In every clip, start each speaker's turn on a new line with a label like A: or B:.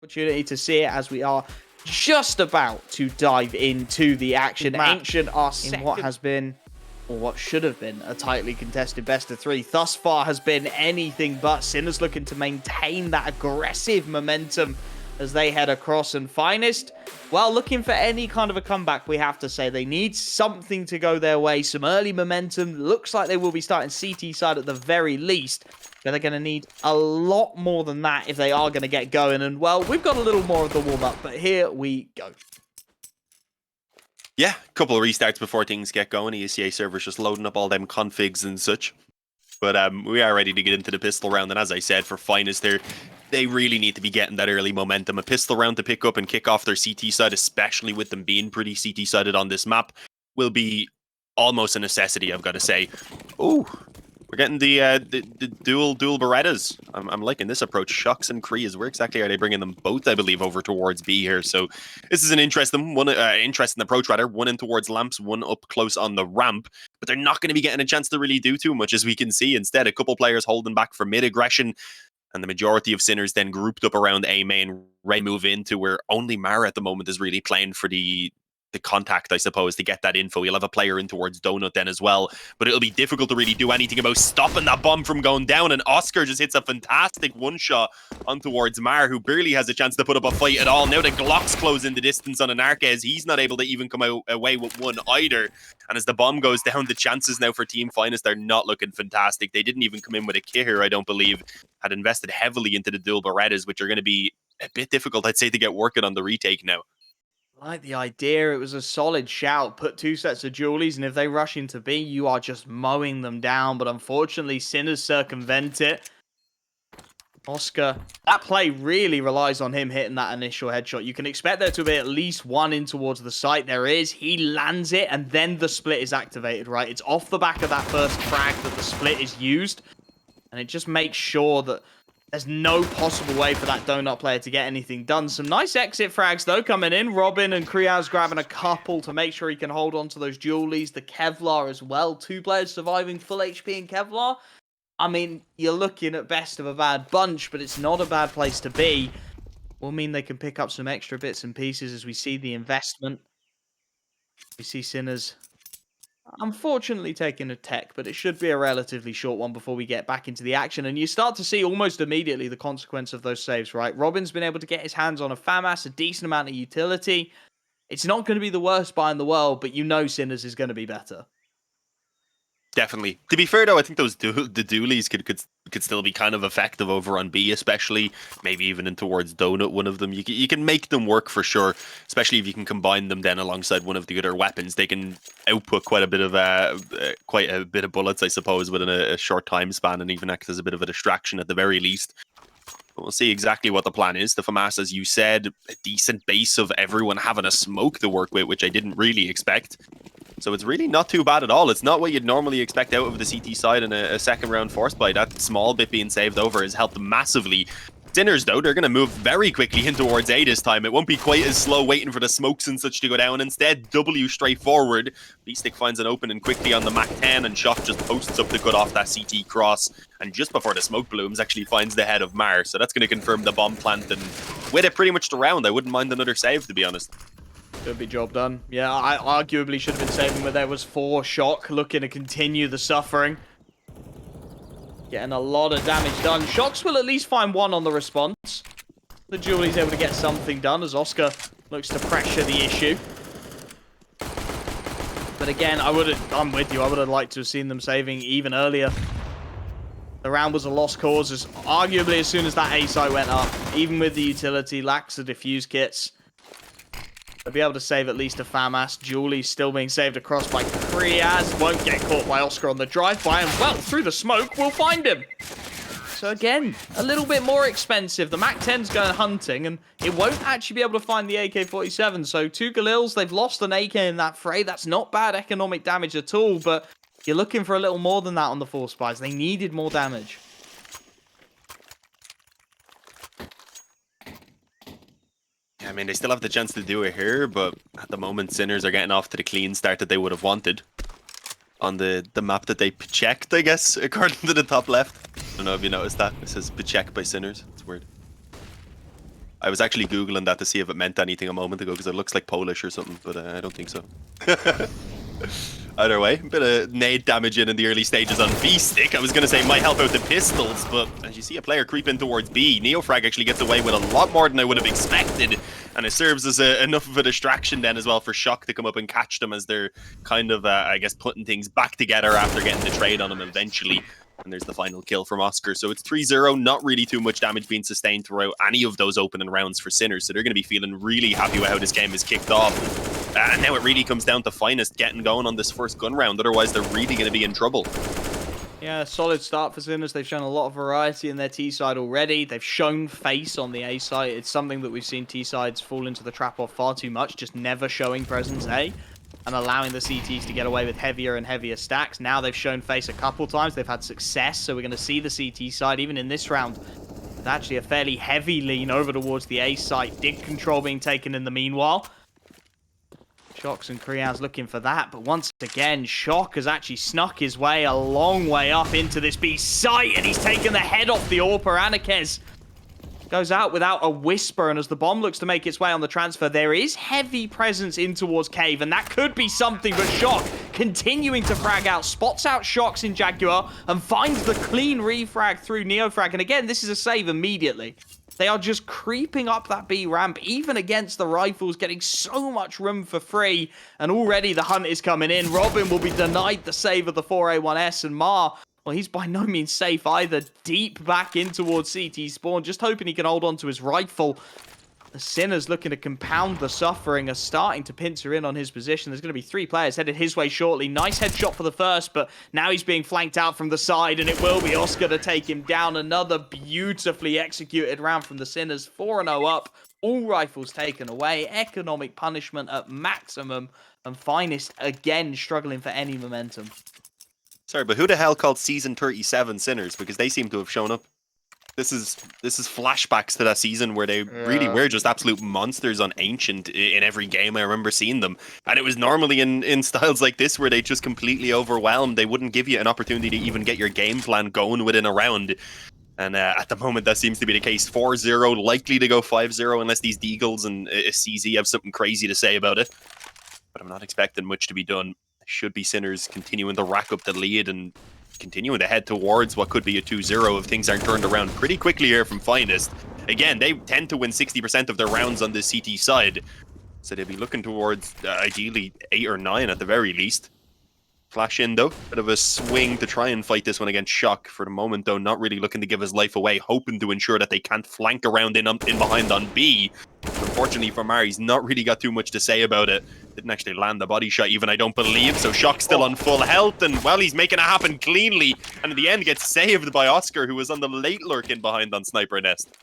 A: Opportunity to see it as we are just about to dive into the action. Ancient are in what has been, or what should have been, a tightly contested best of 3. Thus far has been anything but. Sinners looking to maintain that aggressive momentum as they head across, and Finest, well, looking for any kind of a comeback, we have to say. They need something to go their way, some early momentum. Looks like they will be starting CT side at the very least, but they're going to need a lot more than that if they are going to get going. And, well, we've got a little more of the warm-up, but here we go.
B: Yeah, a couple of restarts before things get going. ESEA servers just loading up all them configs and such. But we are ready to get into the pistol round, and as I said, for Finest, they really need to be getting that early momentum. A pistol round to pick up and kick off their CT side, especially with them being pretty CT-sided on this map, will be almost a necessity, I've got to say. Oh, we're getting the dual Berettas. I'm liking this approach. Shocks and Krees. Where exactly are they bringing them both, I believe, over towards B here? So this is an interesting approach, rather. One in towards lamps, one up close on the ramp. But they're not going to be getting a chance to really do too much, as we can see. Instead, a couple players holding back for mid-aggression. And the majority of Sinners then grouped up around A main, ready to move into where only Mara at the moment is really playing for the contact, I suppose, to get that info. You'll have a player in towards Donut then as well, but it'll be difficult to really do anything about stopping that bomb from going down, and Oscar just hits a fantastic one-shot on towards Mar, who barely has a chance to put up a fight at all. Now the Glocks close in the distance on Anarquez. He's not able to even come away with one either, and as the bomb goes down, the chances now for Team Finest are not looking fantastic. They didn't even come in with a kit here, I don't believe. Had invested heavily into the dual Berettas, which are going to be a bit difficult, I'd say, to get working on the retake now.
A: I like the idea. It was a solid shout. Put 2 sets of Julies, and if they rush into B, you are just mowing them down. But unfortunately, Sinners circumvent it. Oscar, that play really relies on him hitting that initial headshot. You can expect there to be at least one in towards the site. There is. He lands it, and then the split is activated, right? It's off the back of that first frag that the split is used. And it just makes sure that there's no possible way for that Donut player to get anything done. Some nice exit frags, though, coming in. Robin and Kriaz grabbing a couple to make sure he can hold on to those Julies. The Kevlar as well. 2 players surviving full HP in Kevlar. I mean, you're looking at best of a bad bunch, but it's not a bad place to be. Will mean they can pick up some extra bits and pieces as we see the investment. We see Sinners unfortunately taking a tech, but it should be a relatively short one before we get back into the action. And you start to see almost immediately the consequence of those saves, right? Robin's been able to get his hands on a FAMAS, a decent amount of utility. It's not going to be the worst buy in the world, but you know Sinners is going to be better.
B: Definitely. To be fair, though, I think those the dualies could still be kind of effective over on B, especially maybe even in towards Donut. One of them, you can make them work for sure, especially if you can combine them then alongside one of the other weapons. They can output quite a bit of bullets, I suppose, within a short time span, and even act as a bit of a distraction at the very least. We'll see exactly what the plan is. The FAMAS, as you said, a decent base of everyone having a smoke to work with, which I didn't really expect. So it's really not too bad at all. It's not what you'd normally expect out of the CT side in a second round force buy. That small bit being saved over has helped massively. Sinners, though, they're going to move very quickly in towards A this time. It won't be quite as slow waiting for the smokes and such to go down. Instead, W straight forward. B-Stick finds an opening quickly on the Mac 10, and Shock just posts up to cut off that CT cross. And just before the smoke blooms, actually finds the head of Mar. So that's going to confirm the bomb plant. And with it pretty much the round, I wouldn't mind another save, to be honest.
A: Should be job done. Yeah, I arguably should have been saving where there was 4. Shock looking to continue the suffering. Getting a lot of damage done. Shocks will at least find 1 on the response. The Julie's able to get something done as Oscar looks to pressure the issue. But again, I'm with you. I would have liked to have seen them saving even earlier. The round was a lost cause, as arguably as soon as that A site went up, even with the utility, lacks the defuse kits. They'll be able to save at least a FAMAS. Julie's still being saved across by Kriaz. Won't get caught by Oscar on the drive-by. And, well, through the smoke, we'll find him. So, again, a little bit more expensive. The Mac 10's going hunting, and it won't actually be able to find the AK-47. So, 2 Galils, they've lost an AK in that fray. That's not bad economic damage at all, but you're looking for a little more than that on the force buys. They needed more damage.
B: I mean, they still have the chance to do it here, but at the moment, Sinners are getting off to the clean start that they would have wanted on the map that they checked, I guess, according to the top left. I don't know if you noticed that. It says checked by Sinners. It's weird. I was actually Googling that to see if it meant anything a moment ago because it looks like Polish or something, but I don't think so. Either way, a bit of nade damage in the early stages on B stick. I was going to say might help out the pistols, but as you see a player creep in towards B, Neofrag actually gets away with a lot more than I would have expected, and it serves as enough of a distraction then as well for Shock to come up and catch them as they're kind of, I guess, putting things back together after getting the trade on them eventually. And there's the final kill from Oscar. So it's 3-0, not really too much damage being sustained throughout any of those opening rounds for Sinners. So they're going to be feeling really happy with how this game is kicked off. And now it really comes down to Finest getting going on this first gun round. Otherwise, they're really going to be in trouble.
A: Yeah, solid start for Sinners. They've shown a lot of variety in their T side already. They've shown face on the A side. It's something that we've seen T sides fall into the trap of far too much, just never showing presence A and allowing the CTs to get away with heavier and heavier stacks. Now they've shown face a couple times. They've had success, so we're going to see the CT side, even in this round, with actually a fairly heavy lean over towards the A site. Dig control being taken in the meanwhile. Shocks and Kriaz looking for that, but once again, Shock has actually snuck his way a long way up into this B site, and he's taken the head off the AWP. Anakez goes out without a whisper, and as the bomb looks to make its way on the transfer, there is heavy presence in towards Cave, and that could be something, but Shock continuing to frag out, spots out Shocks in Jaguar, and finds the clean refrag through Neofrag, and again, this is a save immediately. They are just creeping up that B ramp, even against the rifles, getting so much room for free, and already the hunt is coming in. Robin will be denied the save of the 4A1S, and Mar, well, he's by no means safe either. Deep back in towards CT spawn, just hoping he can hold on to his rifle. The Sinners looking to compound the suffering are starting to pincer in on his position. There's going to be 3 players headed his way shortly. Nice headshot for the first, but now he's being flanked out from the side, and it will be Oscar to take him down. Another beautifully executed round from the Sinners. 4-0 up. All rifles taken away. Economic punishment at maximum. And Finest again struggling for any momentum.
B: Sorry, but who the hell called Season 37 Sinners? Because they seem to have shown up. This is flashbacks to that season where they really were just absolute monsters on Ancient in every game. I remember seeing them. And it was normally in styles like this where they just completely overwhelmed. They wouldn't give you an opportunity to even get your game plan going within a round. And at the moment, that seems to be the case. 4-0, likely to go 5-0 unless these Deagles and CZ have something crazy to say about it. But I'm not expecting much to be done. Should be Sinners continuing to rack up the lead and continuing to head towards what could be a 2-0 if things aren't turned around pretty quickly here from Finest. Again, they tend to win 60% of their rounds on the CT side, so they'll be looking towards ideally 8 or 9 at the very least. Flash in though, bit of a swing to try and fight this one against Shock. For the moment though, not really looking to give his life away, hoping to ensure that they can't flank around in behind on B. Unfortunately for Mar, he's not really got too much to say about it. Didn't actually land the body shot even, I don't believe, so Shock's still on full health, and well, he's making it happen cleanly, and in the end gets saved by Oscar, who was on the late lurk in behind on Sniper Nest.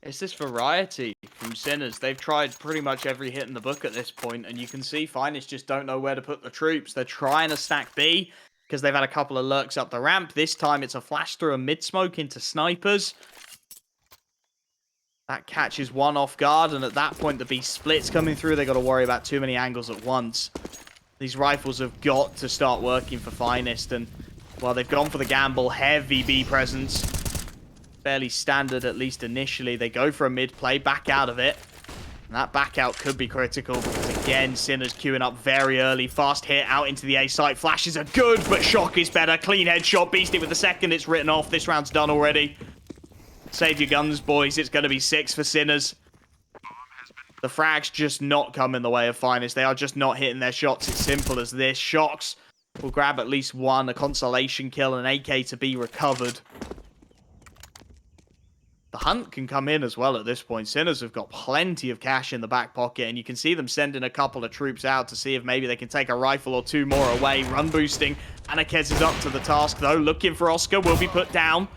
A: It's this variety from Sinners. They've tried pretty much every hit in the book at this point, and you can see Finest just don't know where to put the troops. They're trying to stack B because they've had a couple of lurks up the ramp. This time it's a flash through a mid-smoke into snipers. That catches one off guard, and at that point the B splits coming through. They've got to worry about too many angles at once. These rifles have got to start working for Finest, and well, they've gone for the gamble. Heavy B presence. Fairly standard, at least initially. They go for a mid play, back out of it. And that back out could be critical because, again, Sinners queuing up very early. Fast hit out into the A site. Flashes are good, but Shock is better. Clean headshot. Beastie with the second. It's written off. This round's done already. Save your guns, boys. It's going to be 6 for Sinners. The frags just not come in the way of Finest. They are just not hitting their shots. It's simple as this. Shocks will grab at least one, a consolation kill, an AK to be recovered. The hunt can come in as well at this point. Sinners have got plenty of cash in the back pocket, and you can see them sending a couple of troops out to see if maybe they can take a rifle or 2 more away. Run boosting. Anakez is up to the task, though. Looking for Oscar. Will be put down.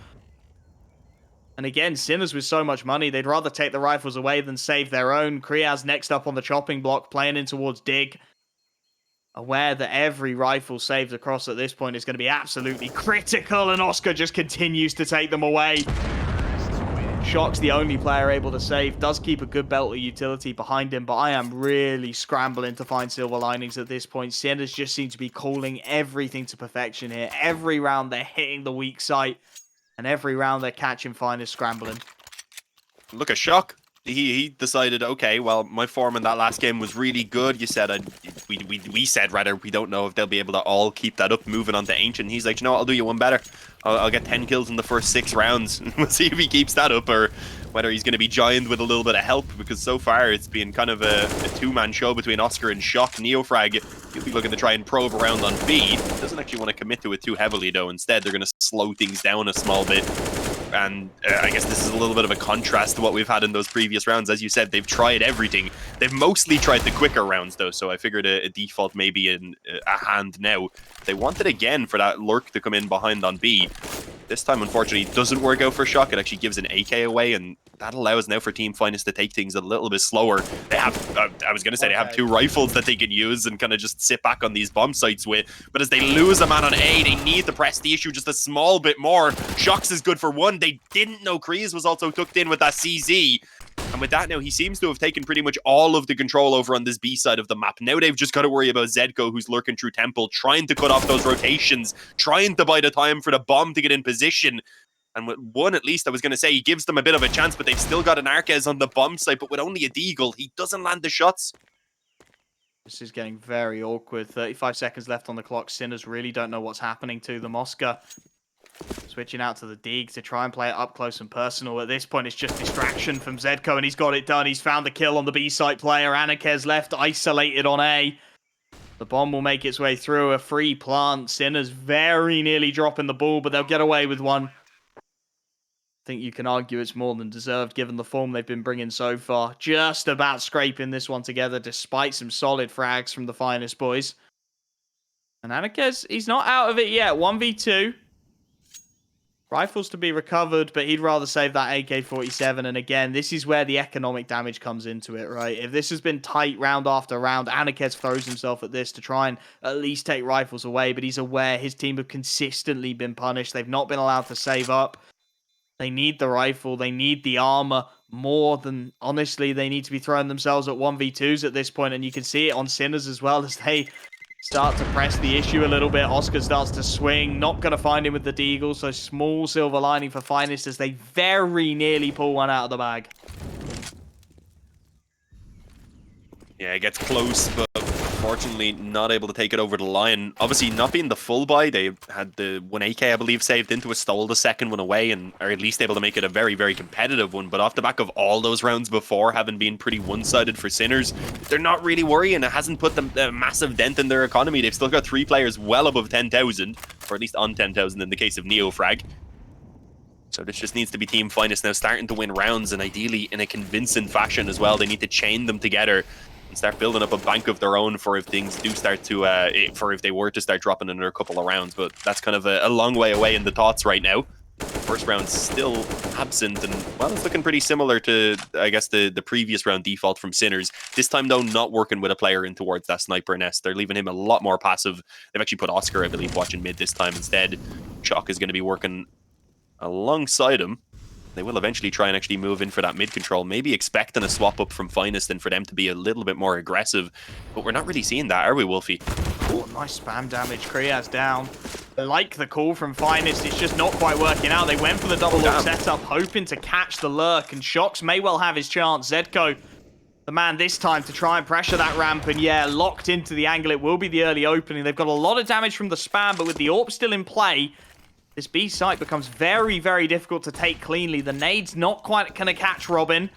A: And again, Sinners with so much money, they'd rather take the rifles away than save their own. Kriaz next up on the chopping block, playing in towards Dig. Aware that every rifle saved across at this point is going to be absolutely critical, and Oscar just continues to take them away. Shock's the only player able to save, does keep a good belt of utility behind him, but I am really scrambling to find silver linings at this point. Sinners just seem to be calling everything to perfection here. Every round they're hitting the weak site, and every round they're catching Finest scrambling.
B: Look at Shock. he decided, okay, well, my form in that last game was really good. You said we said rather we don't know if they'll be able to all keep that up, moving on to Ancient. He's like, you know what, I'll do you one better. I'll get 10 kills in the first 6 rounds. We'll see if he keeps that up or whether he's going to be giant with a little bit of help, because so far it's been kind of a two-man show between Oscar and Shock. Neofrag, he'll be looking to try and probe around on B. Doesn't actually want to commit to it too heavily, though. Instead, they're going to slow things down a small bit. And I guess this is a little bit of a contrast to what we've had in those previous rounds. As you said, they've tried everything. They've mostly tried the quicker rounds, though, so I figured a default may be in a hand now. They wanted again for that Lurk to come in behind on B. This time, unfortunately, it doesn't work out for Shock. It actually gives an AK away, and that allows now for Team Finest to take things a little bit slower. They have, I was going to say, they have 2 rifles that they can use and kind of just sit back on these bomb sites with. But as they lose a man on A, they need to press the issue just a small bit more. Shock's is good for 1. They didn't know Kreese was also tucked in with that CZ. And with that now, he seems to have taken pretty much all of the control over on this B side of the map. Now they've just got to worry about Zedko, who's lurking through Temple, trying to cut off those rotations, trying to buy the time for the bomb to get in position. And with 1, at least, I was going to say, he gives them a bit of a chance, but they've still got an Arquez on the bomb site. But with only a Deagle, he doesn't land the shots.
A: This is getting very awkward. 35 seconds left on the clock. Sinners really don't know what's happening to them. Oscar switching out to the Deeg to try and play it up close and personal. At this point, it's just distraction from Zedko, and he's got it done. He's found the kill on the B-site player. Anarquez left isolated on A. The bomb will make its way through. A free plant. Sinners very nearly dropping the ball, but they'll get away with one. I think you can argue it's more than deserved given the form they've been bringing so far. Just about scraping this one together despite some solid frags from the Finest boys. And Anarquez, he's not out of it yet. 1v2. Rifles to be recovered, but he'd rather save that AK-47. And again, this is where the economic damage comes into it, right? If this has been tight round after round, Anarquez throws himself at this to try and at least take rifles away, but he's aware his team have consistently been punished. They've not been allowed to save up. They need the rifle. They need the armor more than, honestly, they need to be throwing themselves at 1v2s at this point. And you can see it on Sinners as well as they start to press the issue a little bit. Oscar starts to swing. Not going to find him with the Deagle. So small silver lining for Finest as they very nearly pull one out of the bag.
B: Yeah, it gets close, but unfortunately not able to take it over the line. Obviously, not being the full buy, they had the 1 AK, I believe, saved into it, stole the second one away, and are at least able to make it a very, very competitive one. But off the back of all those rounds before having been pretty one-sided for Sinners, they're not really worrying. It hasn't put them a massive dent in their economy. They've still got 3 players well above 10,000, or at least on 10,000 in the case of Neofrag. So this just needs to be Team Finest now starting to win rounds, and ideally in a convincing fashion as well. They need to chain them together and start building up a bank of their own for if things do start to, for if they were to start dropping another couple of rounds. But that's kind of a long way away in the thoughts right now. First round's still absent, and well, it's looking pretty similar to, I guess, the previous round default from Sinners. This time, though, not working with a player in towards that sniper nest. They're leaving him a lot more passive. They've actually put Oscar, I believe, watching mid this time instead. Shock is going to be working alongside him. They will eventually try and actually move in for that mid control, maybe expecting a swap up from Finest and for them to be a little bit more aggressive. But we're not really seeing that, are we, Wolfie?
A: Oh, nice spam damage. Kriaz down. I like the call from Finest. It's just not quite working out. They went for the double lock setup, hoping to catch the lurk, and Shox may well have his chance. Zedko, the man this time to try and pressure that ramp, and yeah, locked into the angle. It will be the early opening. They've got a lot of damage from the spam, but with the AWP still in play, this B site becomes very, very difficult to take cleanly. The nade's not quite going to catch Robin.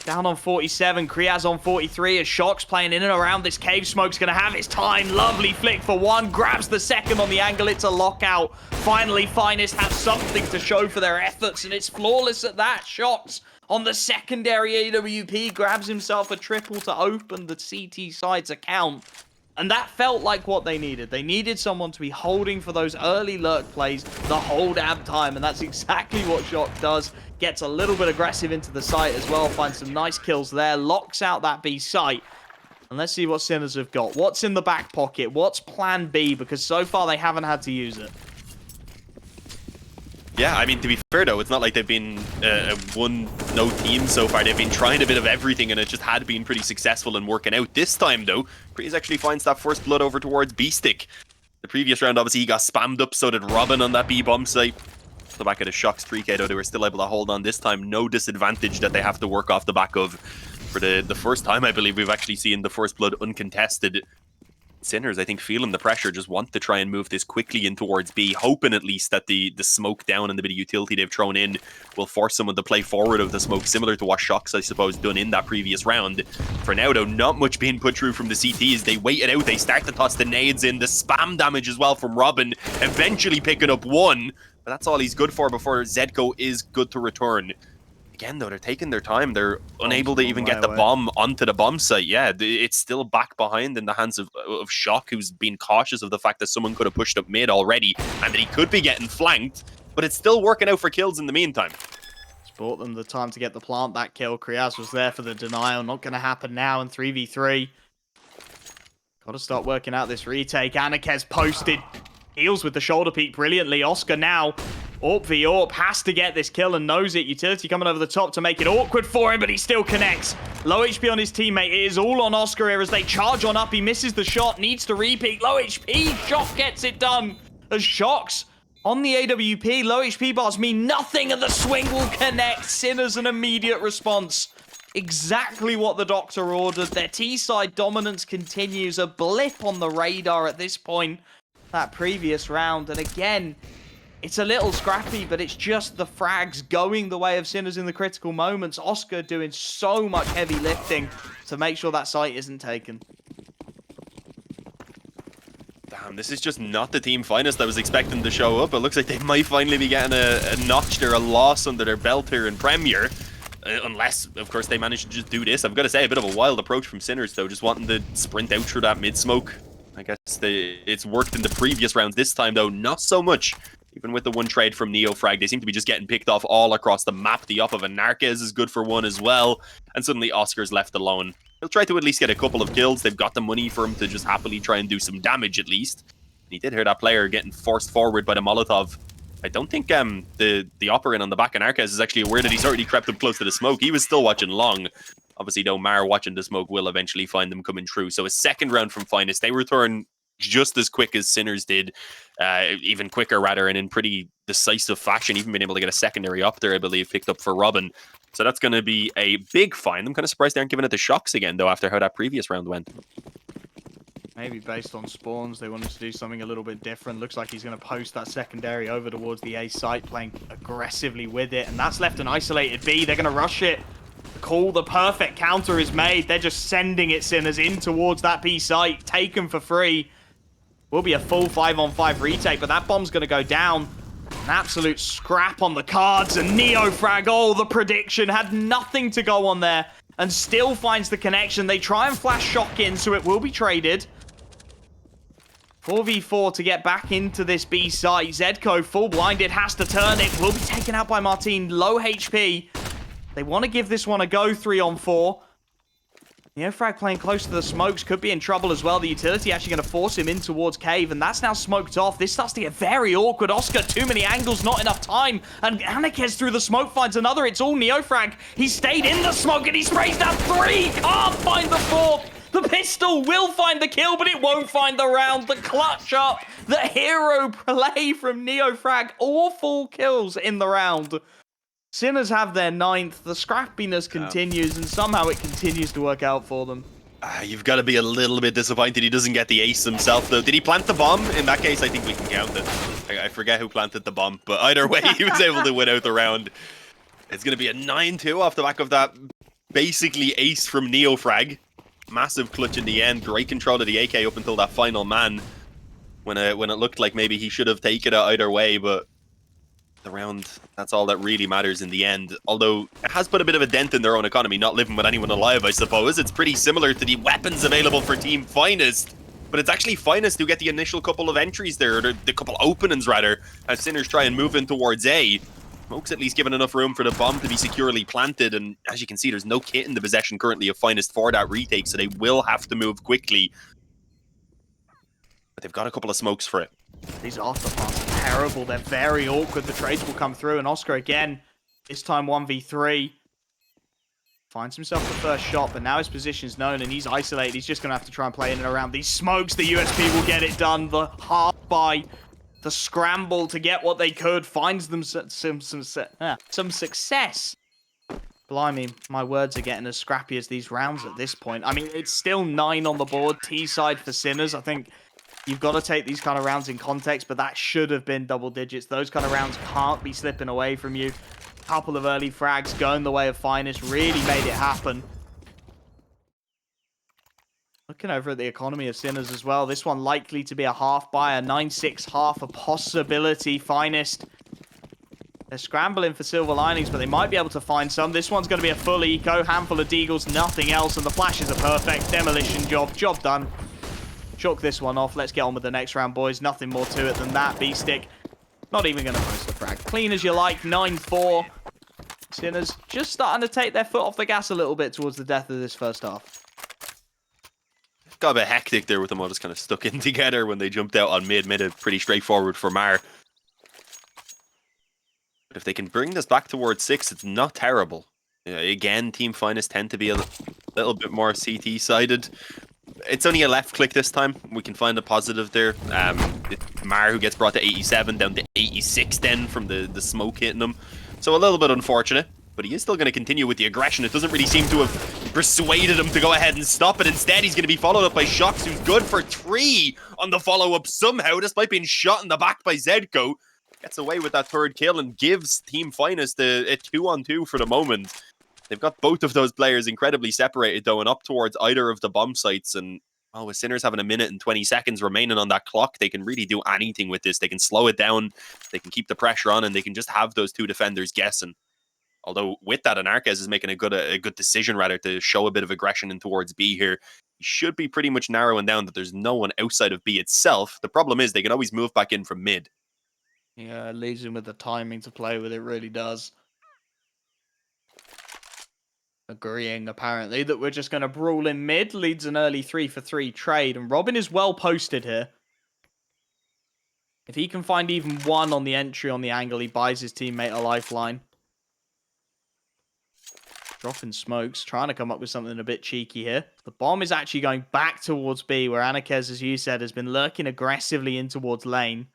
A: Down on 47, Kriaz on 43 as Shox playing in and around this cave. Smoke's going to have his time. Lovely flick for 1. Grabs the second on the angle. It's a lockout. Finally, Finest have something to show for their efforts, and it's flawless at that. Shox on the secondary AWP grabs himself a triple to open the CT side's account. And that felt like what they needed. They needed someone to be holding for those early lurk plays the whole damn time. And that's exactly what Shock does. Gets a little bit aggressive into the site as well. Finds some nice kills there. Locks out that B site. And let's see what Sinners have got. What's in the back pocket? What's plan B? Because so far they haven't had to use it.
B: Yeah, I mean, to be fair, though, it's not like they've been a one-note team so far. They've been trying a bit of everything, and it just had been pretty successful in working out. This time, though, Kreese actually finds that first blood over towards B-Stick. The previous round, obviously, he got spammed up, so did Robin on that B-bomb site. the back of the Shocks 3K, though they were still able to hold on this time. No disadvantage that they have to work off the back of. For the first time, I believe, we've actually seen the First Blood uncontested. Sinners, I think, feeling the pressure, just want to try and move this quickly in towards B, hoping at least that the smoke down and the bit of utility they've thrown in will force someone to play forward of the smoke, similar to what Shocks, I suppose, done in that previous round. For now, though, not much being put through from the CTs. They wait it out, they start to toss the nades in, the spam damage as well from Robin, eventually picking up one, but that's all he's good for before Zedko is good to return. Again, though, they're taking their time. They're unable to even get the bomb onto the bomb site. Yeah, it's still back behind in the hands of Shock, who's been cautious of the fact that someone could have pushed up mid already and that he could be getting flanked, but it's still working out for kills in the meantime.
A: It's bought them the time to get the plant back kill. Kriaz was there for the denial. Not going to happen now in 3v3. Got to start working out this retake. Anakez posted. Heals with the shoulder peek brilliantly. Oscar now, AWP v AWP, has to get this kill and knows it. Utility coming over the top to make it awkward for him, but he still connects. Low HP on his teammate. It is all on Oscar here as they charge on up. He misses the shot, needs to repeat. Low HP, Shock gets it done. As Shocks on the AWP, low HP bars mean nothing, and the swing will connect. Sinners an immediate response. Exactly what the Doctor ordered. Their T-side dominance continues. A blip on the radar at this point. That previous round, and again, it's a little scrappy, but it's just the frags going the way of Sinners in the critical moments. Oscar doing so much heavy lifting to make sure that site isn't taken.
B: Damn, this is just not the team finest I was expecting to show up. It looks like they might finally be getting a notch or a loss under their belt here in Premier. Unless, of course, they manage to just do this. I've got to say, a bit of a wild approach from Sinners, though, just wanting to sprint out through that mid-smoke. I guess it's worked in the previous rounds. This time, though, not so much. Even with the one trade from Neofrag, they seem to be just getting picked off all across the map. The up of a Narcez is good for one as well. And suddenly Oscar's left alone. He'll try to at least get a couple of kills. They've got the money for him to just happily try and do some damage at least. And he did hear that player getting forced forward by the Molotov. I don't think the operant on the back of Narcez is actually aware that he's already crept up close to the smoke. He was still watching long. Obviously, though, Mar watching the smoke will eventually find them coming through. So a second round from Finest. They return just as quick as Sinners did, even quicker rather, and in pretty decisive fashion, even being able to get a secondary up there, I believe, picked up for Robin. So that's going to be a big find. I'm kind of surprised they aren't giving it the Shocks again, though, after how that previous round went.
A: Maybe based on spawns, they wanted to do something a little bit different. Looks like he's going to post that secondary over towards the A site, playing aggressively with it, and that's left an isolated B. They're going to rush it. Call, the perfect counter is made. They're just sending it, Sinners, in towards that B site. Taken for free. Will be a full 5-on-5 retake, but that bomb's going to go down. An absolute scrap on the cards, and Neofrag, oh, the prediction had nothing to go on there, and still finds the connection. They try and flash Shock in, so it will be traded. 4v4 to get back into this B site. Zedko, full blinded, has to turn it. Will be taken out by Martin, low HP. They want to give this one a go, 3-on-4. Neofrag playing close to the smokes, could be in trouble as well. The utility actually going to force him in towards Cave, and that's now smoked off. This starts to get very awkward. Oscar, too many angles, not enough time. And Anakez through the smoke finds another. It's all Neofrag. He stayed in the smoke, and he sprays down 3. Can't find the 4th. The pistol will find the kill, but it won't find the round. The clutch up, the hero play from Neofrag. Awful kills in the round. Sinners have their 9th. The scrappiness continues, and somehow it continues to work out for them.
B: You've got to be a little bit disappointed he doesn't get the ace himself, though. Did he plant the bomb? In that case, I think we can count it. I forget who planted the bomb, but either way, he was able to win out the round. It's going to be a 9-2 off the back of that basically ace from Neofrag. Massive clutch in the end. Great control of the AK up until that final man, when it looked like maybe he should have taken it either way, but the round, that's all that really matters in the end. Although it has put a bit of a dent in their own economy, not living with anyone alive, I suppose. It's pretty similar to the weapons available for Team Finest, but it's actually Finest who get the initial couple of entries there, or the couple openings rather, as Sinners try and move in towards A. Smoke's at least given enough room for the bomb to be securely planted, and as you can see, there's no kit in the possession currently of Finest for that retake, so they will have to move quickly. But they've got a couple of smokes for it.
A: These afterparts are terrible. They're very awkward. The trades will come through, and Oscar again, this time 1v3. Finds himself the first shot, but now his position's known, and he's isolated. He's just going to have to try and play in and around these smokes. The USP will get it done. The half buy the scramble to get what they could, finds them some success. Blimey, my words are getting as scrappy as these rounds at this point. I mean, it's still 9 on the board, T-side for Sinners. I think you've got to take these kind of rounds in context, but that should have been double digits. Those kind of rounds can't be slipping away from you. Couple of early frags going the way of Finest really made it happen. Looking over at the economy of Sinners as well. This one likely to be a half buy, a 9-6 half, a possibility. Finest. They're scrambling for silver linings, but they might be able to find some. This one's going to be a full eco, handful of deagles, nothing else, and the flashes are perfect. Demolition job done. Chalk this one off. Let's get on with the next round, boys. Nothing more to it than that. B-Stick, not even going to post the frag. Clean as you like, 9-4. Sinners just starting to take their foot off the gas a little bit towards the death of this first half.
B: Got a bit hectic there with them all just kind of stuck in together when they jumped out on mid. Made it pretty straightforward for Mar. But if they can bring this back towards 6, it's not terrible. Again, Team Finest tend to be a little bit more CT-sided. It's only a left click this time. We can find a positive there. It's Mar who gets brought to 87, down to 86 then from the smoke hitting him. So a little bit unfortunate, but he is still going to continue with the aggression. It doesn't really seem to have persuaded him to go ahead and stop it. Instead, he's going to be followed up by Shox, who's good for 3 on the follow-up somehow, despite being shot in the back by Zedko. Gets away with that 3rd kill and gives Team Finest a 2-on-2 for the moment. They've got both of those players incredibly separated, though, and up towards either of the bomb sites. And, well, with Sinners having 1 minute and 20 seconds remaining on that clock, they can really do anything with this. They can slow it down, they can keep the pressure on, and they can just have those 2 defenders guessing. Although, with that, Anarquez is making a good decision, rather, to show a bit of aggression in towards B here. He should be pretty much narrowing down that there's no one outside of B itself. The problem is they can always move back in from mid.
A: Yeah, it leaves him with the timing to play with, it really does. Agreeing, apparently, that we're just going to brawl in mid. Leads an early 3-for-3 trade, and Robin is well posted here. If he can find even 1 on the entry on the angle, he buys his teammate a lifeline. Dropping smokes, trying to come up with something a bit cheeky here. The bomb is actually going back towards B, where Anarquez, as you said, has been lurking aggressively in towards lane.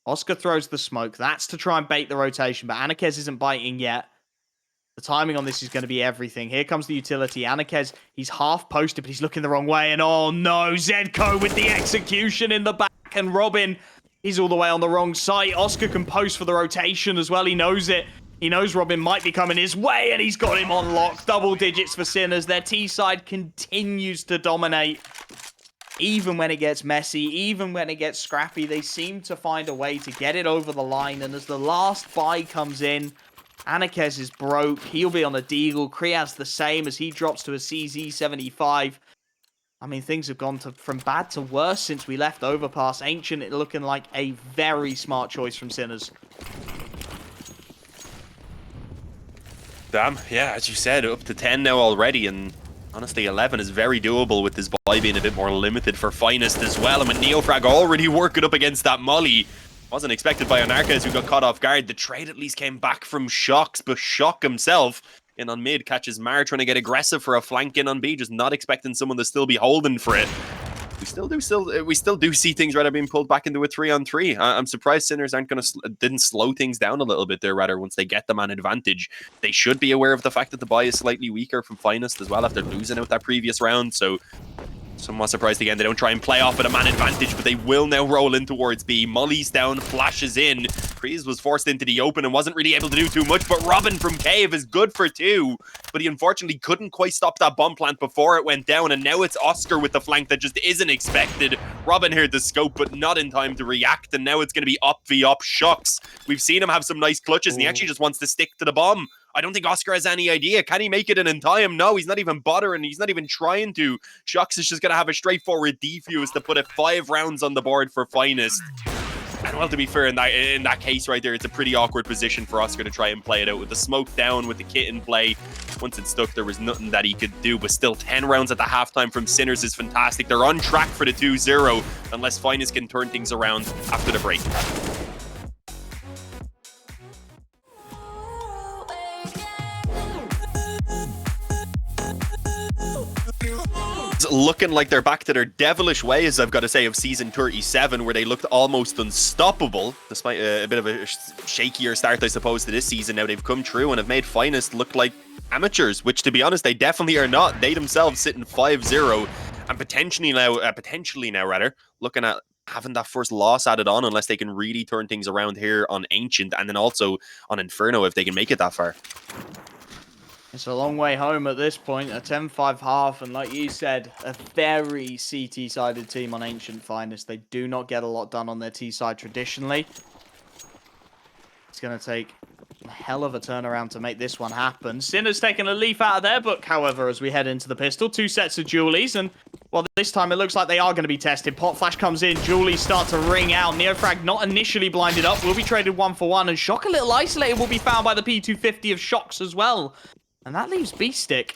A: Oscar throws the smoke. That's to try and bait the rotation, but Anarquez isn't biting yet. The timing on this is going to be everything. Here comes the utility. Anarquez, he's half posted, but he's looking the wrong way. And oh no, Zedko with the execution in the back. And Robin, he's all the way on the wrong side. Oscar can post for the rotation as well. He knows it. He knows Robin might be coming his way, and he's got him on lock. Double digits for Sinners. Their T-side continues to dominate. Even when it gets messy, even when it gets scrappy, they seem to find a way to get it over the line. And as the last buy comes in, Anarquez is broke. He'll be on a deagle. Kriaz the same as he drops to a CZ75. I mean, things have gone from bad to worse since we left Overpass. Ancient looking like a very smart choice from Sinners.
B: Damn, yeah, as you said, up to 10 now already, and honestly, 11 is very doable with this buy being a bit more limited for Finest as well. And with Neofrag already working up against that molly, wasn't expected by Anarquez, who got caught off guard. The trade at least came back from Shox, but Shock himself in on mid catches Mar trying to get aggressive for a flank in on B, just not expecting someone to still be holding for it. We still do see things rather being pulled back into a 3-on-3. I'm surprised Sinners didn't slow things down a little bit there. Rather, once they get the man advantage, they should be aware of the fact that the buy is slightly weaker from Finest as well after losing out that previous round. So somewhat surprised again they don't try and play off at a man advantage, but they will now roll in towards B. Molly's down, flashes in. Kreese was forced into the open and wasn't really able to do too much, but Robin from Cave is good for 2. But he unfortunately couldn't quite stop that bomb plant before it went down, and now it's Oscar with the flank that just isn't expected. Robin heard the scope, but not in time to react, and now it's going to be up v up Shox. We've seen him have some nice clutches, and he actually just wants to stick to the bomb. I don't think Oscar has any idea. Can he make it in time? No, he's not even bothering. He's not even trying to. Shox is just going to have a straightforward defuse to put it 5 rounds on the board for Finest. And well, to be fair, in that case right there, it's a pretty awkward position for Oscar to try and play it out with the smoke down, with the kit in play. Once it stuck, there was nothing that he could do, but still 10 rounds at the halftime from Sinners is fantastic. They're on track for the 2-0, unless Finest can turn things around after the break.
C: Oh,
B: looking like they're back to their devilish ways, I've got to say, of season 37, where they looked almost unstoppable, despite a bit of a shakier start, I suppose, to this season. Now they've come through and have made Finest look like amateurs, which, to be honest, they definitely are not. They themselves sitting 5-0, and potentially now, looking at having that first loss added on, unless they can really turn things around here on Ancient, and then also on Inferno if they can make it that far.
A: It's a long way home at this point, a 10-5 half, and like you said, a very CT-sided team on Ancient Finest. They do not get a lot done on their T-side traditionally. It's going to take a hell of a turnaround to make this one happen. Sinner's taken a leaf out of their book, however, as we head into the pistol. 2 sets of Julies, and well, this time it looks like they are going to be tested. Pot Flash comes in, Julies start to ring out. Neofrag not initially blinded up, will be traded 1-for-1, and Shock a little isolated will be found by the P250 of Shocks as well. And that leaves Beastick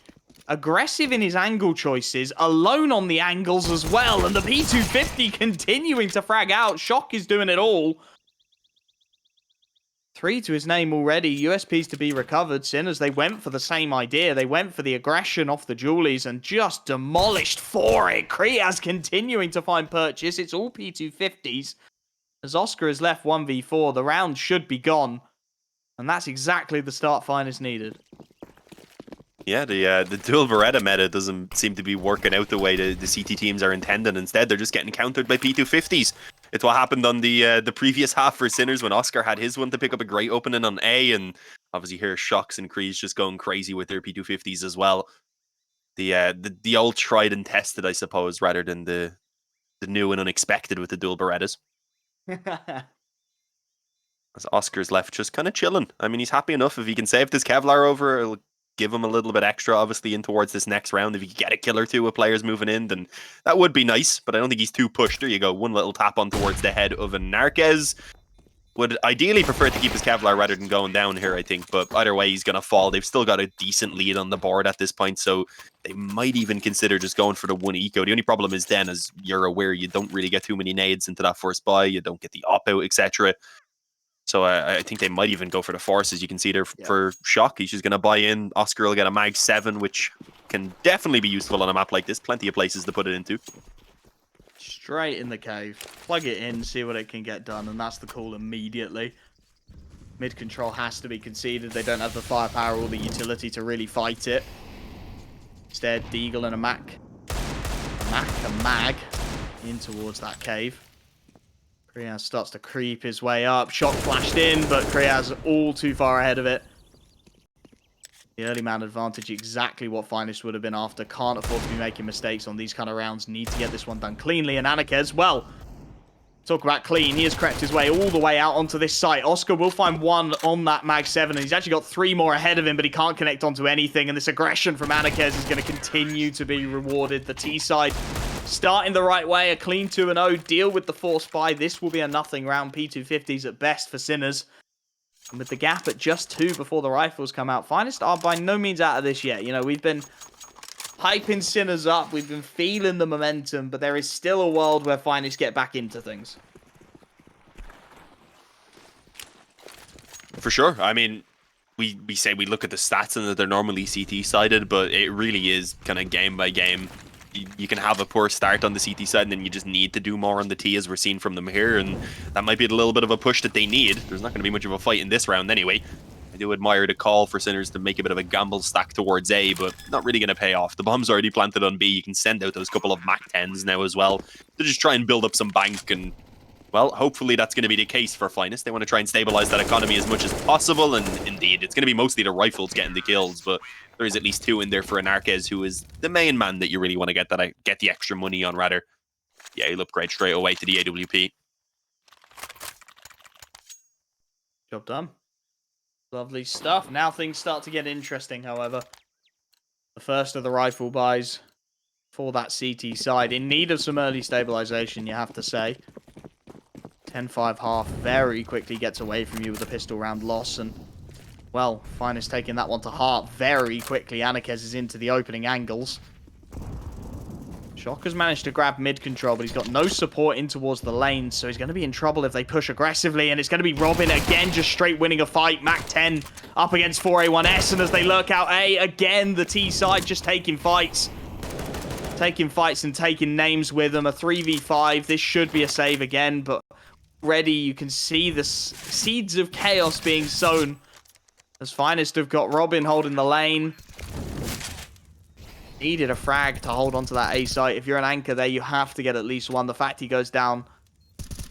A: aggressive in his angle choices, alone on the angles as well, and the P250 continuing to frag out. Shock is doing it all. 3 to his name already. USPs to be recovered. Sinners, they went for the same idea. They went for the aggression off the Julies and just demolished for it. Kriaz continuing to find purchase. It's all P250s. As Oscar is left 1v4, the round should be gone. And that's exactly the start Finest needed.
B: Yeah, the dual Beretta meta doesn't seem to be working out the way the CT teams are intending. Instead, they're just getting countered by P250s. It's what happened on the previous half for Sinners when Oscar had his one to pick up a great opening on A, and obviously here Shocks and Kreese just going crazy with their P250s as well. The old tried and tested, I suppose, rather than the new and unexpected with the dual Berettas. As Oscar's left just kind of chilling. I mean, he's happy enough if he can save this Kevlar over. It'll give him a little bit extra, obviously, in towards this next round. If he could get a kill or two with players moving in, then that would be nice, but I don't think he's too pushed. There you go. One little tap on towards the head of a Narquez. Would ideally prefer to keep his Kevlar rather than going down here, I think, but either way, he's going to fall. They've still got a decent lead on the board at this point, so they might even consider just going for the 1 eco. The only problem is then, as you're aware, you don't really get too many nades into that first buy, you don't get the op-out, etc. So I think they might even go for the forces. You can see there for Shock. He's just going to buy in. Oscar will get a Mag 7, which can definitely be useful on a map like this. Plenty of places to put it into.
A: Straight in the cave. Plug it in, see what it can get done, and that's the call immediately. Mid control has to be conceded. They don't have the firepower or the utility to really fight it. Instead, Deagle and a Mag in towards that cave. Kriaz starts to creep his way up. Shot flashed in, but Kriaz all too far ahead of it. The early man advantage, exactly what Finest would have been after. Can't afford to be making mistakes on these kind of rounds. Need to get this one done cleanly. And Anarquez, well, talk about clean. He has crept his way all the way out onto this site. Oscar will find one on that Mag 7, and he's actually got 3 more ahead of him, but he can't connect onto anything. And this aggression from Anarquez is going to continue to be rewarded. The T side starting the right way, a clean 2-0, deal with the force buy. This will be a nothing round, P250s at best for Sinners. And with the gap at just 2 before the rifles come out, Finest are by no means out of this yet. You know, we've been hyping Sinners up, we've been feeling the momentum, but there is still a world where Finest get back into things.
B: For sure. I mean, we say we look at the stats and that they're normally CT-sided, but it really is kind of game by game. You can have a poor start on the CT side, and then you just need to do more on the T, as we're seeing from them here, and that might be a little bit of a push that they need. There's not going to be much of a fight in this round anyway. I do admire the call for Sinners to make a bit of a gamble stack towards A, but not really going to pay off. The bomb's already planted on B. You can send out those couple of Mac 10s now as well to just try and build up some bank, and well, hopefully that's going to be the case for Finest. They want to try and stabilize that economy as much as possible, and indeed, it's going to be mostly the rifles getting the kills, but there is at least 2 in there for Anarquez, who is the main man that you really want to get the extra money on, rather. Yeah, he'll upgrade straight away to the AWP.
A: Job done. Lovely stuff. Now things start to get interesting, however. The first of the rifle buys for that CT side, in need of some early stabilization, you have to say. 10-5 half very quickly gets away from you with a pistol round loss, and well, Finest taking that one to heart very quickly. Anarquez is into the opening angles. Shock has managed to grab mid control, but he's got no support in towards the lane, so he's going to be in trouble if they push aggressively, and it's going to be Robin again just straight winning a fight. Mac 10 up against 4A1S, and as they lurk out A, again the T side just taking fights. taking fights and taking names with them. A 3v5. This should be a save again, but already you can see the seeds of chaos being sown. As Finest have got Robin holding the lane. Needed a frag to hold onto that A site. If you're an anchor there, you have to get at least one. The fact he goes down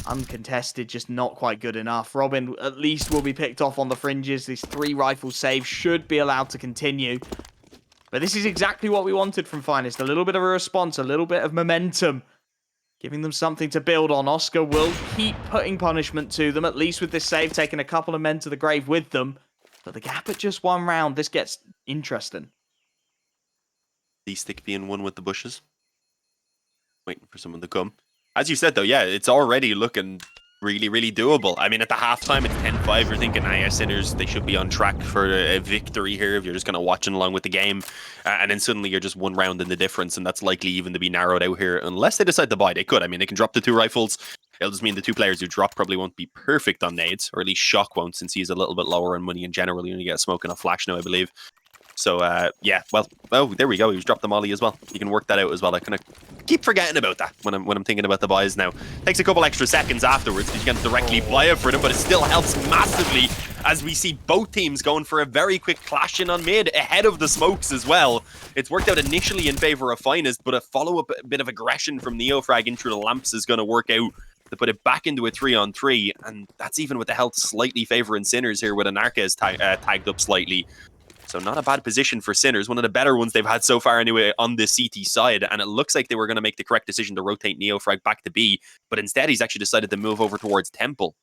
A: uncontested, just not quite good enough. Robin at least will be picked off on the fringes. This 3 rifle save should be allowed to continue. But this is exactly what we wanted from Finest. A little bit of a response, a little bit of momentum. Giving them something to build on. Oscar will keep putting punishment to them, at least with this save, taking a couple of men to the grave with them. But the gap at just 1 round, this gets interesting.
B: The stick being one with the bushes. Waiting for someone to come. As you said, though, yeah, it's already looking really, really doable. I mean, at the halftime, it's 10-5. You're thinking, Sinners, they should be on track for a victory here if you're just kind of watching along with the game. And then suddenly you're just 1 round in the difference, and that's likely even to be narrowed out here, unless they decide to buy. They could. I mean, they can drop the 2 rifles. It'll just mean the 2 players who drop probably won't be perfect on nades, or at least Shock won't, since he's a little bit lower on money in general. You only get a smoke and a flash now, I believe. So, yeah, well, oh, there we go. He's dropped the molly as well. You can work that out as well. I kind of keep forgetting about that when I'm thinking about the buys now. Takes a couple extra seconds afterwards because you can't directly buy it for them, but it still helps massively as we see both teams going for a very quick clash in on mid ahead of the smokes as well. It's worked out initially in favor of Finest, but a follow-up bit of aggression from Neofrag in through the lamps is going to work out to put it back into a 3-on-3, and that's even with the health slightly favoring Sinners here with Anarchez tagged up slightly. So not a bad position for Sinners, one of the better ones they've had so far anyway on the CT side, and it looks like they were going to make the correct decision to rotate Neofrag back to B, but instead he's actually decided to move over towards Temple.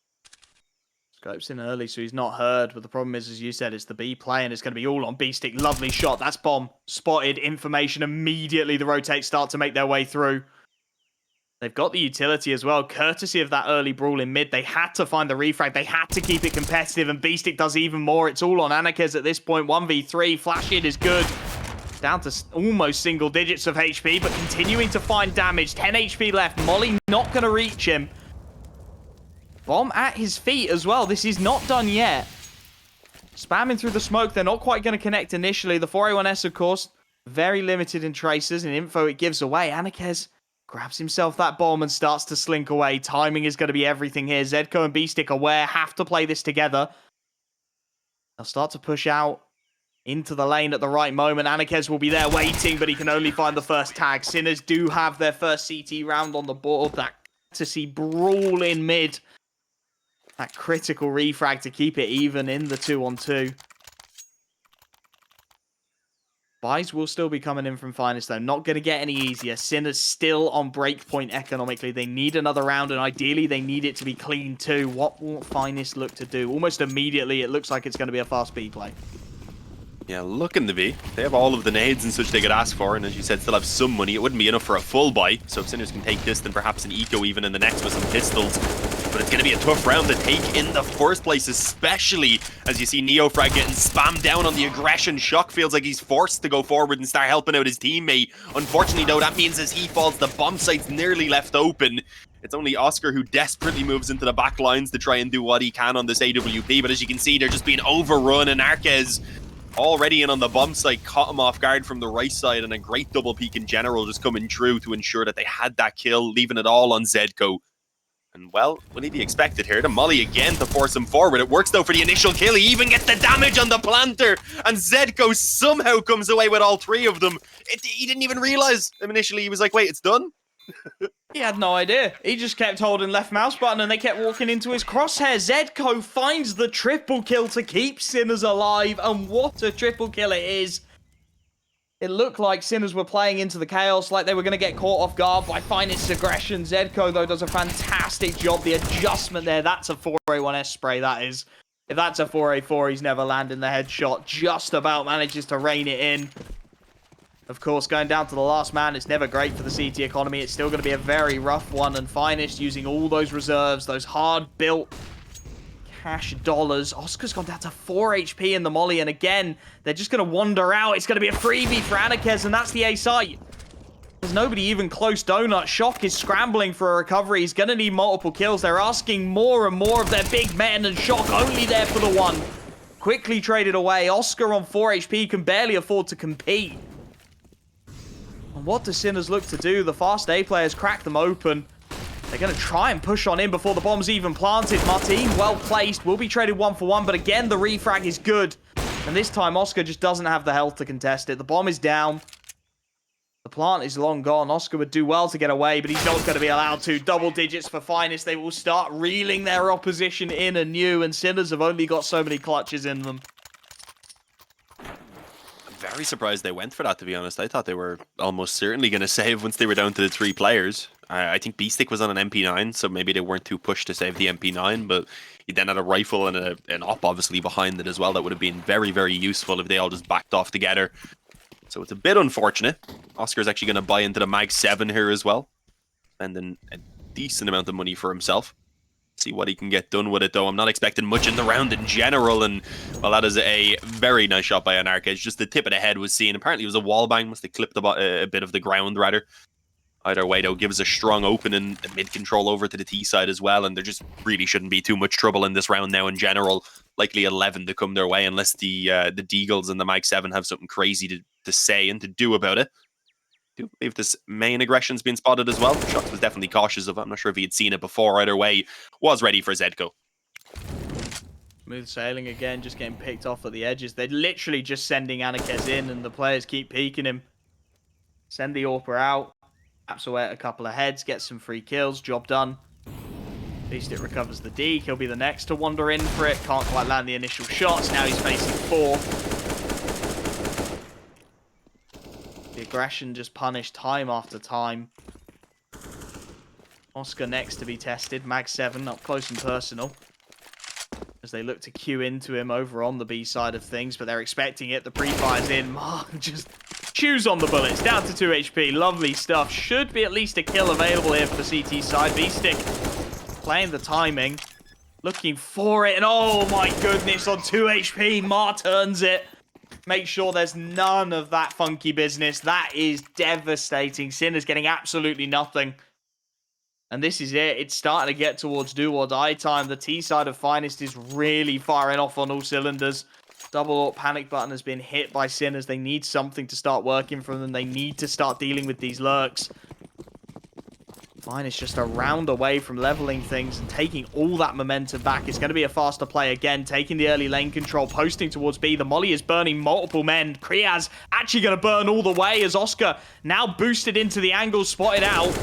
A: Scopes in early, so he's not heard, but the problem is, as you said, it's the B play, and it's going to be all on B-Stick. Lovely shot, that's bomb. Spotted, information, immediately the rotates start to make their way through. They've got the utility as well, courtesy of that early brawl in mid. They had to find the refrag. They had to keep it competitive, and B-Stick does even more. It's all on Anarchez at this point. 1v3. Flash hit is good. Down to almost single digits of HP, but continuing to find damage. 10 HP left. Molly not going to reach him. Bomb at his feet as well. This is not done yet. Spamming through the smoke. They're not quite going to connect initially. The 4A1S, of course, very limited in traces and info it gives away. Anarchez grabs himself that bomb and starts to slink away. Timing is going to be everything here. Zedko and B-Stick aware, have to play this together. They'll start to push out into the lane at the right moment. Anarchez will be there waiting, but he can only find the first tag. Sinners do have their first CT round on the board. That to see brawl in mid. That critical refrag to keep it even in the 2-on-2. Buys will still be coming in from Finest, though. Not going to get any easier. Sinners still on breakpoint economically. They need another round, and ideally they need it to be clean too. What will Finest look to do? Almost immediately, it looks like it's going to be a fast B play.
B: Yeah, looking to be. They have all of the nades and such they could ask for, and as you said, still have some money. It wouldn't be enough for a full buy, so if Sinners can take this, then perhaps an eco even in the next with some pistols. But it's going to be a tough round to take in the first place, especially as you see Neofrag getting spammed down on the aggression. Shock feels like he's forced to go forward and start helping out his teammate. Unfortunately, though, that means as he falls, the bomb site's nearly left open. It's only Oscar who desperately moves into the back lines to try and do what he can on this AWP, but as you can see, they're just being overrun, and Anarchez already in on the bomb site, caught him off guard from the right side, and a great double peek in general just coming through to ensure that they had that kill, leaving it all on Zedko. And well, what did he expected here? The molly again to force him forward. It works though for the initial kill. He even gets the damage on the planter, and Zedko somehow comes away with all 3 of them. He didn't even realize initially. He was like, wait, it's done?
A: He had no idea. He just kept holding left mouse button and they kept walking into his crosshair. Zedko finds the triple kill to keep Sinners alive, and what a triple kill it is. It looked like Sinners were playing into the chaos, like they were going to get caught off guard by Finest's aggression. Zedko, though, does a fantastic job. The adjustment there, that's a 4A1S spray, that is. If that's a 4A4, he's never landing the headshot. Just about manages to rein it in. Of course, going down to the last man, it's never great for the CT economy. It's still going to be a very rough one, and Finest using all those reserves, those hard-built cash dollars. Oscar's gone down to 4 HP in the molly, and again, they're just going to wander out. It's going to be a freebie for Anarchez, and that's the A site. There's nobody even close. Donut. Shock is scrambling for a recovery. He's going to need multiple kills. They're asking more and more of their big men, and Shock only there for the one. Quickly traded away. Oscar on 4 HP can barely afford to compete. And what do Sinners look to do? The fast A players crack them open. They're going to try and push on in before the bomb's even planted. Martin, well placed, will be traded 1-for-1, but again, the refrag is good. And this time, Oscar just doesn't have the health to contest it. The bomb is down. The plant is long gone. Oscar would do well to get away, but he's not going to be allowed to. Double digits for Finest. They will start reeling their opposition in anew, and Sinners have only got so many clutches in them.
B: Very surprised they went for that, to be honest. I thought they were almost certainly going to save once they were down to the 3 players. I think B-Stick was on an MP9, so maybe they weren't too pushed to save the MP9, but he then had a rifle and an op obviously behind it as well. That would have been very, very useful if they all just backed off together. So it's a bit unfortunate. Oscar's actually going to buy into the Mag 7 here as well. Spending a decent amount of money for himself. See what he can get done with it, though. I'm not expecting much in the round in general, and well, that is a very nice shot by Anarchez. Just the tip of the head was seen. Apparently, it was a wall bang. Must have clipped a bit of the ground, rather. Either way, though, gives a strong open and mid control over to the T side as well, and there just really shouldn't be too much trouble in this round now in general. Likely 11 to come their way, unless the Deagles and the Mag 7 have something crazy to say and to do about it. I do believe this main aggression's been spotted as well. Shox was definitely cautious of it. I'm not sure if he had seen it before. Either way, was ready for Zedko.
A: Smooth sailing again, just getting picked off at the edges. They're literally just sending Anarchez in, and the players keep peeking him. Send the AWPer out. Taps away at a couple of heads, gets some free kills. Job done. At least it recovers the deke. He'll be the next to wander in for it. Can't quite land the initial shots. Now he's facing 4. The aggression just punished time after time. Oscar next to be tested. Mag 7 up close and personal. As they look to queue into him over on the B side of things, but they're expecting it. The pre-fire's in. Mark just chews on the bullets. Down to 2 HP. Lovely stuff. Should be at least a kill available here for the CT side. B-Stick playing the timing. Looking for it. And oh my goodness, on 2 HP, Mar turns it. Make sure there's none of that funky business. That is devastating. Sinner's getting absolutely nothing. And this is it. It's starting to get towards do or die time. The T side of Finest is really firing off on all cylinders. Double AWP panic button has been hit by Sinners. They need something to start working from them. They need to start dealing with these lurks. Finest just a round away from leveling things and taking all that momentum back. It's going to be a faster play again, taking the early lane control, posting towards B. The molly is burning multiple men. Kriaz actually going to burn all the way as Oscar now boosted into the angle, spotted out.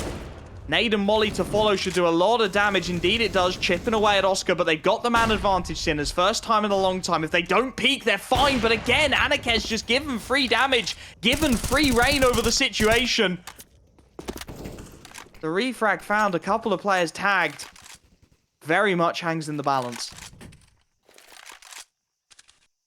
A: Nade and molly to follow should do a lot of damage. Indeed it does, chipping away at Oscar, but they've got the man advantage, Sinners. First time in a long time. If they don't peek, they're fine. But again, Anarchez just given free damage, given free reign over the situation. The refrag found, a couple of players tagged. Very much hangs in the balance.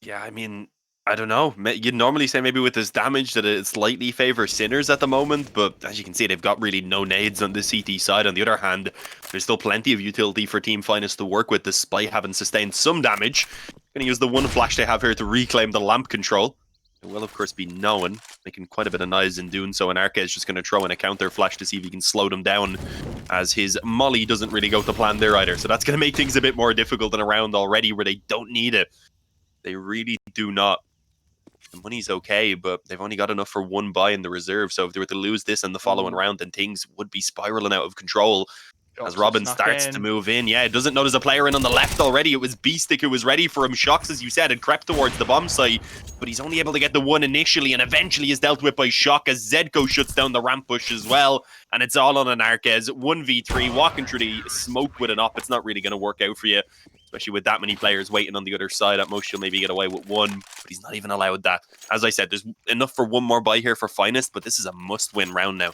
B: Yeah, I mean, I don't know. You'd normally say maybe with this damage that it slightly favors Sinners at the moment, but as you can see, they've got really no nades on the CT side. On the other hand, there's still plenty of utility for Team Finest to work with, despite having sustained some damage. Going to use the one flash they have here to reclaim the lamp control. It will, of course, be known, making quite a bit of noise in doing so, and Arca is just going to throw in a counter flash to see if he can slow them down, as his molly doesn't really go to plan there either. So that's going to make things a bit more difficult in a round already where they don't need it. They really do not. The money's okay, but they've only got enough for one buy in the reserve, so if they were to lose this in the following round, then things would be spiraling out of control. As Robin starts to move in. Yeah, it doesn't notice a player in on the left already. It was B-Stick who was ready for him. Shox, as you said, had crept towards the bomb site, but he's only able to get the one initially and eventually is dealt with by Shock as Zedko shuts down the ramp push as well. And it's all on Anarchez. 1v3, walking through the smoke with an op. It's not really going to work out for you, especially with that many players waiting on the other side. At most, you'll maybe get away with one, but he's not even allowed that. As I said, there's enough for one more buy here for Finest, but this is a must-win round now.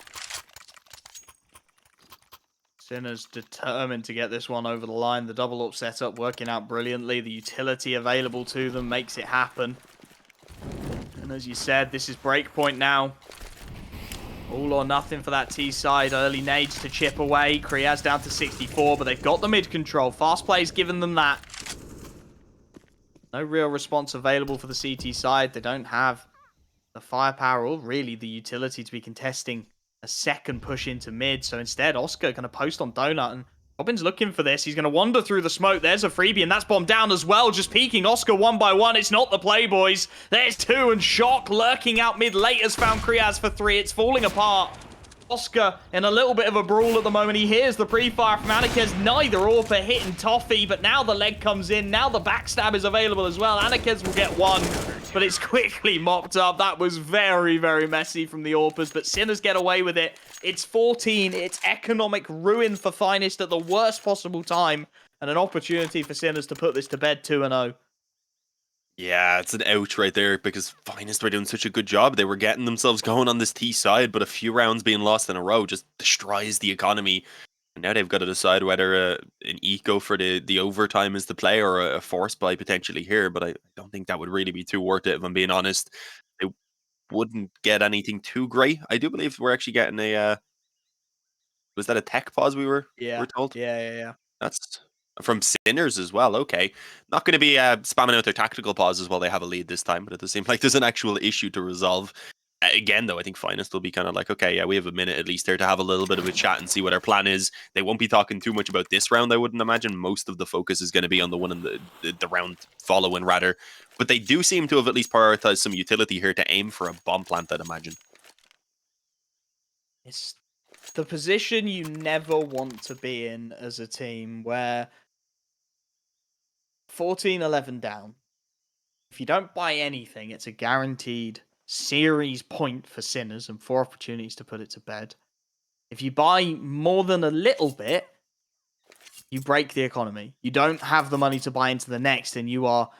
A: Sinners determined to get this one over the line. The double up setup working out brilliantly. The utility available to them makes it happen. And as you said, this is breakpoint now. All or nothing for that T side. Early nades to chip away. Kriaz down to 64, but they've got the mid control. Fast play's given them that. No real response available for the CT side. They don't have the firepower or really the utility to be contesting a second push into mid. So instead, Oscar going to post on Donut and Robin's looking for this. He's going to wander through the smoke. There's a freebie, and that's bombed down as well. Just peeking Oscar one by one. It's not the Playboys. There's two, and Shock lurking out mid-late has found Kriaz for 3. It's falling apart. Oscar in a little bit of a brawl at the moment. He hears the pre-fire from Anarkez. Neither AWPer hitting Toffee, but now the leg comes in. Now the backstab is available as well. Anarkez will get one, but it's quickly mopped up. That was very, very messy from the AWPers, but Sinners get away with it. It's 14. It's economic ruin for Finest at the worst possible time, and an opportunity for Sinners to put this to bed 2-0.
B: Yeah, it's an ouch right there because Finest were doing such a good job. They were getting themselves going on this T side, but a few rounds being lost in a row just destroys the economy. And now they've got to decide whether an eco for the overtime is the play or a force buy potentially here. But I don't think that would really be too worth it, if I'm being honest. They wouldn't get anything too great. I do believe we're actually getting a... was that a tech pause we were told?
A: Yeah.
B: That's from Sinners as well. Okay. Not going to be spamming out their tactical pauses while they have a lead this time, but it does seem like there's an actual issue to resolve. Again, though, I think Finest will be kind of like, okay, yeah, we have a minute at least there to have a little bit of a chat and see what our plan is. They won't be talking too much about this round, I wouldn't imagine. Most of the focus is going to be on the one in the round following, rather. But they do seem to have at least prioritized some utility here to aim for a bomb plant, I'd imagine.
A: It's the position you never want to be in as a team, where 14-11 down. If you don't buy anything, it's a guaranteed series point for Sinners and 4 opportunities to put it to bed. If you buy more than a little bit, you break the economy. You don't have the money to buy into the next, and you are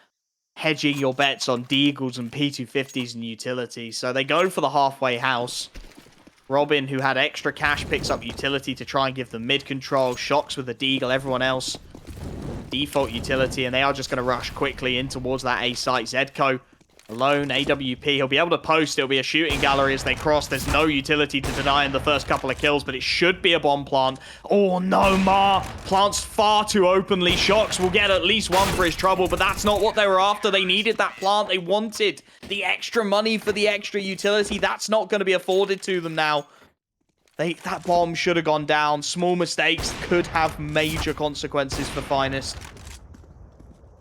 A: hedging your bets on Deagles and P250s and utility. So they go for the halfway house. Robin, who had extra cash, picks up utility to try and give them mid control. Shocks with the Deagle. Everyone else default utility, and they are just going to rush quickly in towards that A site. Zedko alone, AWP. He'll be able to post. It'll be a shooting gallery as they cross. There's no utility to deny in the first couple of kills, but it should be a bomb plant. Oh no, Mar plants far too openly. Shocks will get at least one for his trouble, but that's not what they were after. They needed that plant. They wanted the extra money for the extra utility. That's not going to be afforded to them now. That bomb should have gone down. Small mistakes could have major consequences for Finest.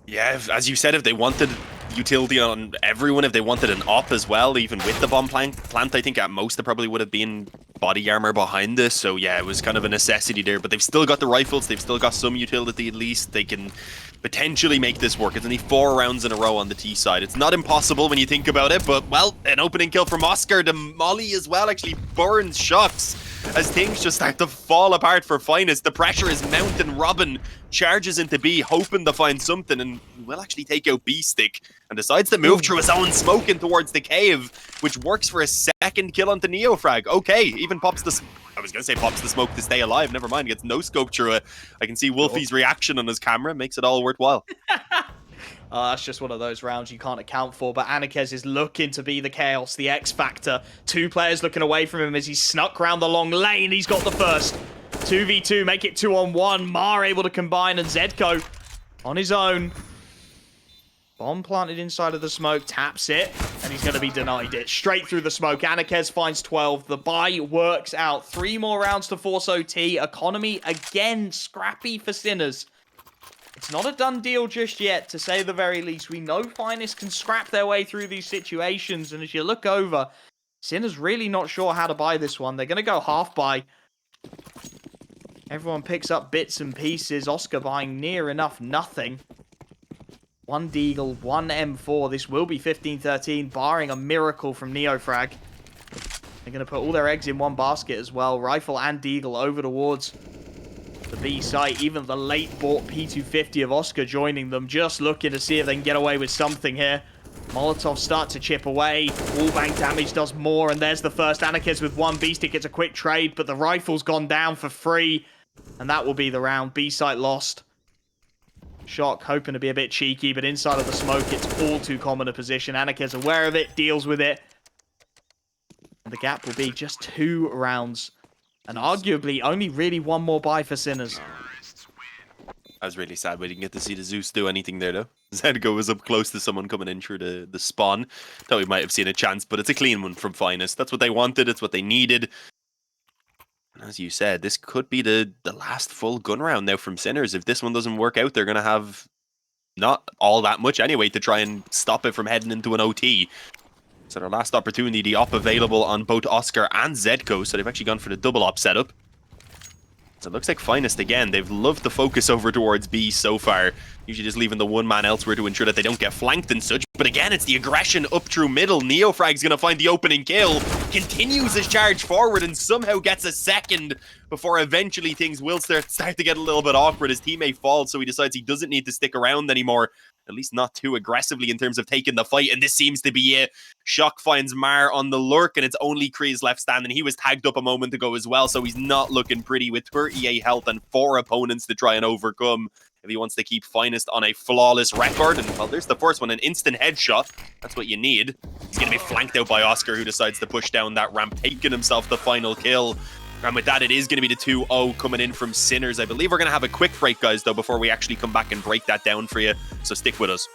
B: Yeah, as you said, if they wanted utility on everyone, if they wanted an op as well, even with the bomb plant, I think at most there probably would have been body armor behind this. So yeah, it was kind of a necessity there, but they've still got the rifles. They've still got some utility at least. They can potentially make this work. It's only 4 rounds in a row on the T side. It's not impossible when you think about it, but well, an opening kill from Oscar. The molly as well actually burns Shocks as things just start to fall apart for Finest. The pressure is mounting. Robin charges into B, hoping to find something, and will actually take out B-Stick and decides to move through his own smoke in towards the cave, which works for a second kill onto Neofrag. Okay, even pops the... I was going to say pops the smoke to stay alive. Never mind, gets no scope through it. I can see Wolfie's reaction on his camera. Makes it all worthwhile.
A: That's just one of those rounds you can't account for, but Anarkez is looking to be the chaos, the X factor. 2 players looking away from him as he snuck round the long lane. He's got the first. 2v2, make it 2-on-1. Mar able to combine, and Zedko on his own. Bomb planted inside of the smoke, taps it, and he's going to be denied it. Straight through the smoke. Anarkez finds 12. The buy works out. 3 more rounds to force OT. Economy, again, scrappy for Sinners. It's not a done deal just yet, to say the very least. We know Finest can scrap their way through these situations, and as you look over, Sinners really not sure how to buy this one. They're going to go half buy. Everyone picks up bits and pieces. Oscar buying near enough nothing. 1 Deagle, 1 M4. This will be 15-13, barring a miracle from Neofrag. They're going to put all their eggs in one basket as well. Rifle and Deagle over towards the B site. Even the late bought P250 of Oscar joining them, just looking to see if they can get away with something here. Molotov start to chip away. Wallbang damage does more, and there's the first. Anarkez with 1. B-Stick gets a quick trade, but the rifle's gone down for free, and that will be the round. B site lost. Shock hoping to be a bit cheeky, but inside of the smoke, it's all too common a position. Anarkez aware of it, deals with it. And the gap will be just 2 rounds. And arguably, only really 1 more buy for Sinners.
B: I was really sad we didn't get to see the Zeus do anything there, though. Zedgo was up close to someone coming in through the spawn. Thought we might have seen a chance, but it's a clean one from Finest. That's what they wanted. It's what they needed. As you said, this could be the last full gun round now from Sinners. If this one doesn't work out, they're going to have not all that much anyway to try and stop it from heading into an OT. So their last opportunity, the op available on both Oscar and Zedko. So they've actually gone for the double op setup. So it looks like Finest again. They've loved the focus over towards B so far. Usually just leaving the one man elsewhere to ensure that they don't get flanked and such. But again, it's the aggression up through middle. Neofrag's going to find the opening kill. Continues his charge forward and somehow gets a second before eventually things will start to get a little bit awkward. His teammate falls, so he decides he doesn't need to stick around anymore. At least not too aggressively in terms of taking the fight. And this seems to be it. Shock finds Mar on the lurk, and it's only Kreese left standing. He was tagged up a moment ago as well, so he's not looking pretty with 38 health and 4 opponents to try and overcome if he wants to keep Finest on a flawless record. And, well, there's the first one, an instant headshot. That's what you need. He's going to be flanked out by Oscar, who decides to push down that ramp, taking himself the final kill. And with that, it is going to be the 2-0 coming in from Sinners. I believe we're going to have a quick break, guys, though, before we actually come back and break that down for you. So stick with us.